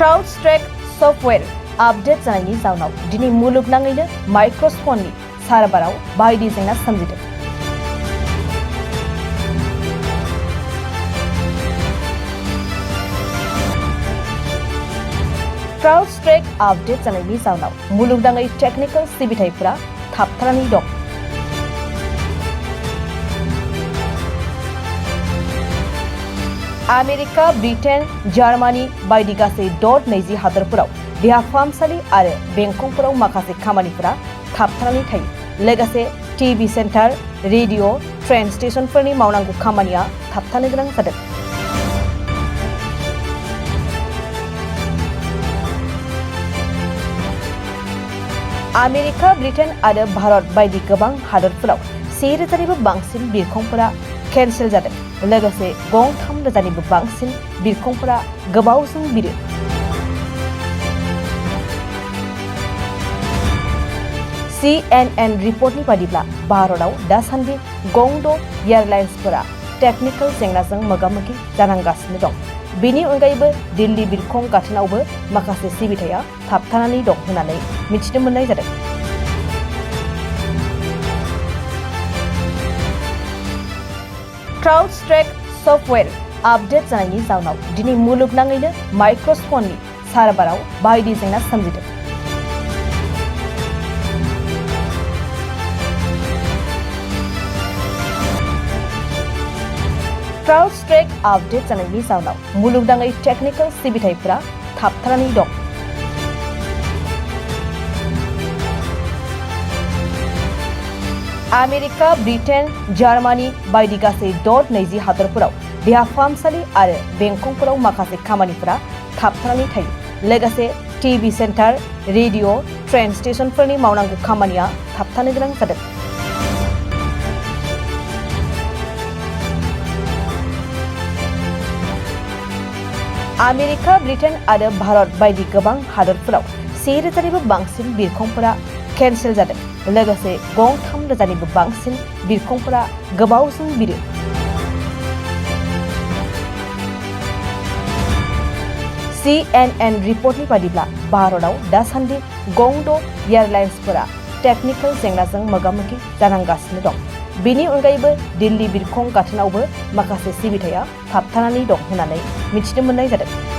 Crowdstrike software update जानायनि जाउनाव दिनै मुलुगनाङैनो माइक्र'फननि सार्भाराव बायदि जेंना सोमजिदों। Crowdstrike आपडेट जानायनि जाउनाव मुलुगनाङै टेकनिकेल सिबिथायफोरा थाबथानानै दं। आमेरिका, ब्रिटेन, जार्मानी बायदि गासै 20 हादोरफोराव देहा फाहामसालि आरो बेंखनफोराव माखासे खामानिफोरा थाबथानानै थायो। लोगोसे टीवी सेन्टार, रेडिअ, ट्रेन स्टेशनफोरनि मावनांगौ खामानिया थाबथानो गोनां जादों। आमेरिका, ब्रिटेन आरो भारत बायदि गोबां हादोरफोराव 1000निबो बांसिन बिरखंफोरा केन्सेल जादों। लोगोसे 3,000निबो बांसिन बिरखंफोरा गोबावजों बिरो। CNN रिपर्टनि बादिब्ला भारतआव दासान्दि 6 एयारलाइन्सफोरा टेकनिकेल जेंनाजों मोगा-मोगि जानांगासिनो दं। बेनि अनगायैबो दिल्ली बिरखं गाथोनावबो माखासे सिबिथाया थाबथानानै दं होननानै मिथिनो मोननाय जादों। Crowdstrike सफ्टवेयर आपडेट जानायनि जाउनाव दिनै मुलुगनाङैनो माइक्र'फननि सार्भाराव बायदि जेंना सोमजिदों। Crowdstrike आपडेट जानायनि जाउनाव मुलुगनाङै टेकनिकेल सिबिथायफोरा थाबथानानै दं। आमेरिका, ब्रिटेन, जार्मानी बायदि गासै 20 हादोरफोराव देहा फाहामसालि आरो बेंखनफोराव माखासे खामानिफोरा थाबथानानै थायो। लोगोसे टीवी सेन्टार, रेडिअ, ट्रेन स्टेशनफोरनि मावनांगौ खामानिया थाबथानो गोनां जादों। आमेरिका, ब्रिटेन आरो भारत बायदि गोबां हादोरफोराव 1000निबो बांसिन बिरखंफोरा केन्सेल जादों। लोगोसे 3,000निबो बांसिन बिरखंफोरा गोबावजों बिरो। CNN रिपर्टनि बादिब्ला भारतआव दासान्दि 6 एयारलाइन्सफोरा टेकनिकेल जेंनाजों मोगा-मोगि जानांगासिनो दं। बेनि अनगायैबो दिल्ली बिरखं गाथोनावबो माखासे सिबिथाया थाबथानानै दं होननानै मिथिनो मोननाय जादों।